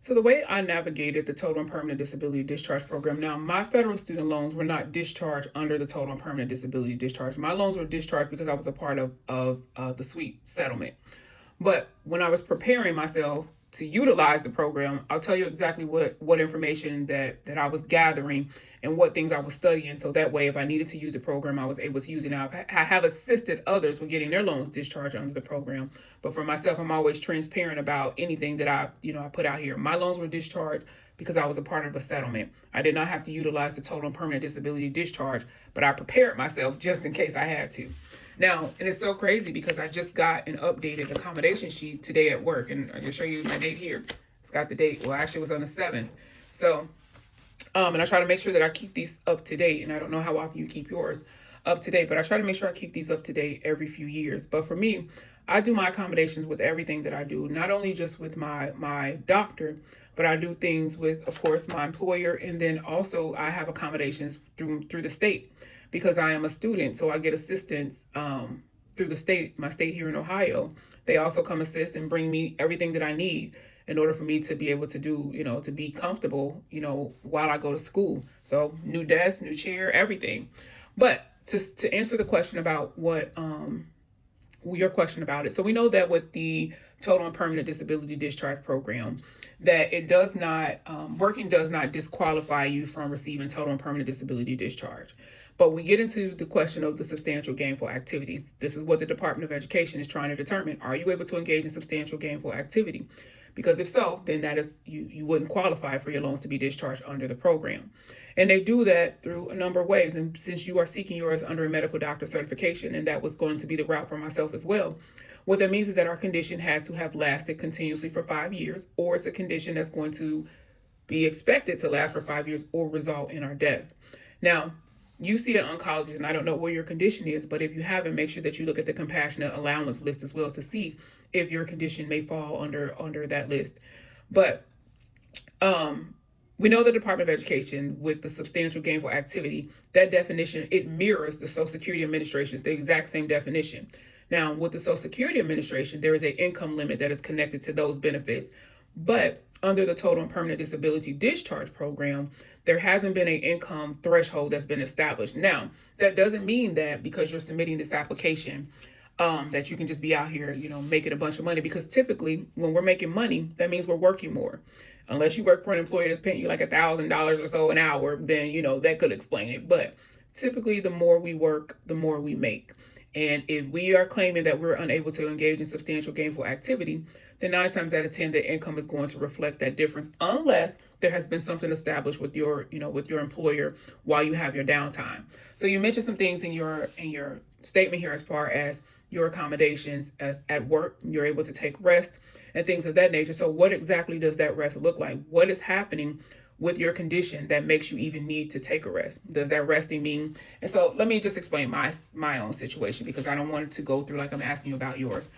So the way I navigated the total and permanent disability discharge program, now my federal student loans were not discharged under the total and permanent disability discharge. My loans were discharged because I was a part of the sweet settlement. But when I was preparing myself to utilize the program, I'll tell you exactly what information that I was gathering and what things I was studying. So that way, if I needed to use the program, I was able to use it. Now, I have assisted others with getting their loans discharged under the program. But for myself, I'm always transparent about anything that I put out here. My loans were discharged because I was a part of a settlement. I did not have to utilize the total and permanent disability discharge, but I prepared myself just in case I had to. Now, and it's so crazy because I just got an updated accommodation sheet today at work, and I can show you my date here. It's got the date. Well, actually, it was on the 7th. So, and I try to make sure that I keep these up to date, and I don't know how often you keep yours up to date, but I try to make sure I keep these up to date every few years. But for me, I do my accommodations with everything that I do, not only just with my doctor, but I do things with, of course, my employer, and then also I have accommodations through the state because I am a student, so I get assistance through the state, my state here in Ohio. They also come assist and bring me everything that I need in order for me to be able to do, to be comfortable, while I go to school. So new desk, new chair, everything. But to answer the question about what your question about it. So we know that with the total and permanent disability discharge program, that it does not, working does not disqualify you from receiving total and permanent disability discharge. But we get into the question of the substantial gainful activity. This is what the Department of Education is trying to determine. Are you able to engage in substantial gainful activity? Because if so, then that is you wouldn't qualify for your loans to be discharged under the program. And they do that through a number of ways. And since you are seeking yours under a medical doctor certification, and that was going to be the route for myself as well, what that means is that our condition had to have lasted continuously for 5 years, or it's a condition that's going to be expected to last for 5 years or result in our death. Now, you see an oncologist, and I don't know where your condition is, but if you haven't, make sure that you look at the compassionate allowance list as well to see if your condition may fall under that list. But we know the Department of Education with the substantial gainful activity, that definition, it mirrors the Social Security Administration's, the exact same definition. Now, with the Social Security Administration, there is an income limit that is connected to those benefits. But under the total and permanent disability discharge program, there hasn't been an income threshold that's been established. Now, that doesn't mean that because you're submitting this application, that you can just be out here, making a bunch of money, because typically when we're making money, that means we're working more. Unless you work for an employer that's paying you like $1,000 or so an hour, then, that could explain it. But typically the more we work, the more we make. And if we are claiming that we're unable to engage in substantial gainful activity, then 9 times out of 10, the income is going to reflect that difference, unless there has been something established with your employer while you have your downtime. So you mentioned some things in your statement here as far as your accommodations as at work. You're able to take rest and things of that nature. So what exactly does that rest look like? What is happening with your condition that makes you even need to take a rest? Does that resting mean? And so let me just explain my own situation, because I don't want it to go through like I'm asking you about yours.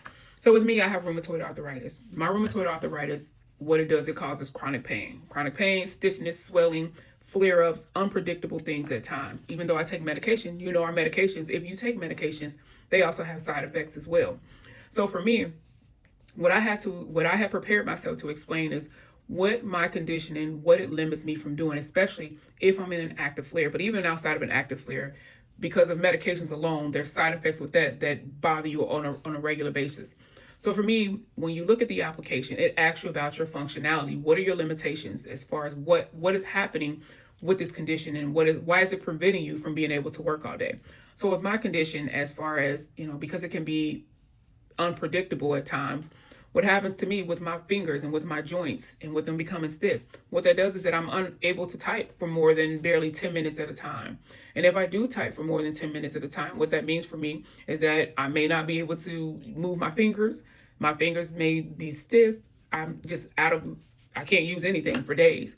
So with me, I have rheumatoid arthritis. My rheumatoid arthritis, what it does, it causes chronic pain, stiffness, swelling, flare-ups, unpredictable things at times. Even though I take medication, our medications, if you take medications, they also have side effects as well. So for me, what I had prepared myself to explain is what my condition and what it limits me from doing, especially if I'm in an active flare. But even outside of an active flare, because of medications alone, there's side effects with that bother you on a regular basis. So for me, when you look at the application, it asks you about your functionality. What are your limitations as far as what is happening with this condition, and why is it preventing you from being able to work all day? So with my condition, as far as, because it can be unpredictable at times, what happens to me with my fingers and with my joints and with them becoming stiff, what that does is that I'm unable to type for more than barely 10 minutes at a time. And if I do type for more than 10 minutes at a time, what that means for me is that I may not be able to move my fingers. My fingers may be stiff. I'm just I can't use anything for days.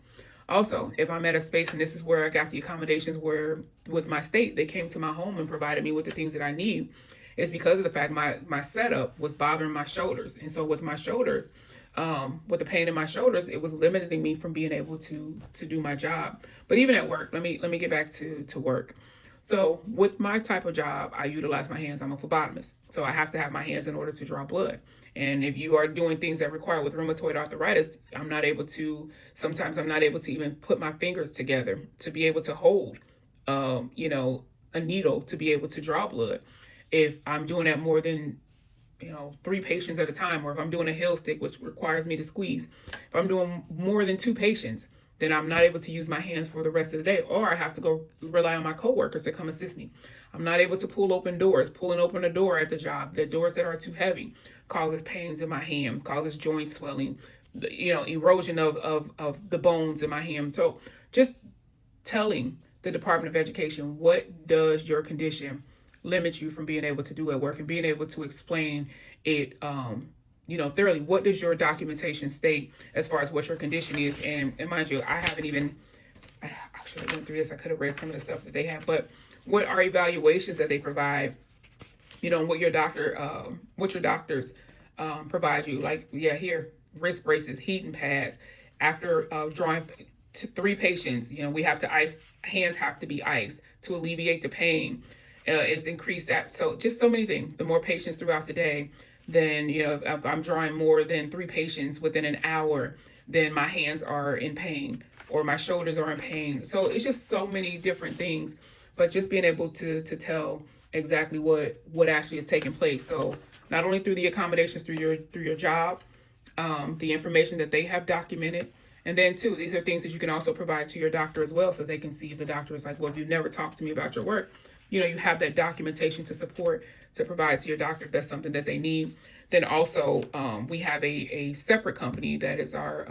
Also, if I'm at a space, and this is where I got the accommodations where with my state, they came to my home and provided me with the things that I need. It's because of the fact my setup was bothering my shoulders. And so with my shoulders, with the pain in my shoulders, it was limiting me from being able to do my job. But even at work, let me get back to work. So with my type of job, I utilize my hands. I'm a phlebotomist, so I have to have my hands in order to draw blood. And if you are doing things that require with rheumatoid arthritis, sometimes I'm not able to even put my fingers together to be able to hold, you know, a needle to be able to draw blood. If I'm doing that more than, you know, 3 patients at a time, or if I'm doing a heel stick, which requires me to squeeze, if I'm doing more than 2 patients, then I'm not able to use my hands for the rest of the day, or I have to go rely on my coworkers to come assist me. I'm not able to pull open doors. Pulling open a door at the job, the doors that are too heavy, causes pains in my hand, causes joint swelling, you know, erosion of the bones in my hand. So just telling the Department of Education, what does your condition limit you from being able to do at work, and being able to explain it, you know, thoroughly. What does your documentation state as far as what your condition is? And mind you, I should have went through this. I could have read some of the stuff that they have, but what are evaluations that they provide, you know, what your doctors provide you. Like, yeah, here, wrist braces, heating pads. After drawing 3 patients, you know, we have to ice, hands have to be iced to alleviate the pain. It's increased that. So just so many things. The more patients throughout the day, then, you know, if I'm drawing more than 3 patients within an hour, then my hands are in pain or my shoulders are in pain. So it's just so many different things, but just being able to tell exactly what actually is taking place. So not only through the accommodations through your job, the information that they have documented, and then too, these are things that you can also provide to your doctor as well, so they can see if the doctor is like, well, if you've never talked to me about your work, you know, you have that documentation to support, to provide to your doctor if that's something that they need. Then also, we have a separate company that is our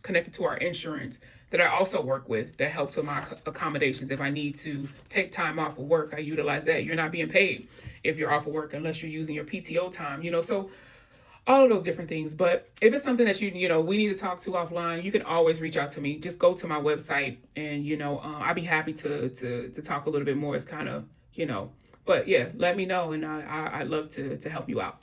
connected to our insurance that I also work with, that helps with my accommodations. If I need to take time off of work, I utilize that. You're not being paid if you're off of work unless you're using your PTO time, you know, so all of those different things. But if it's something that you know, we need to talk to offline, you can always reach out to me. Just go to my website, and, you know, I'd be happy to talk a little bit more. It's kind of, you know, but yeah, let me know, and I'd love to help you out.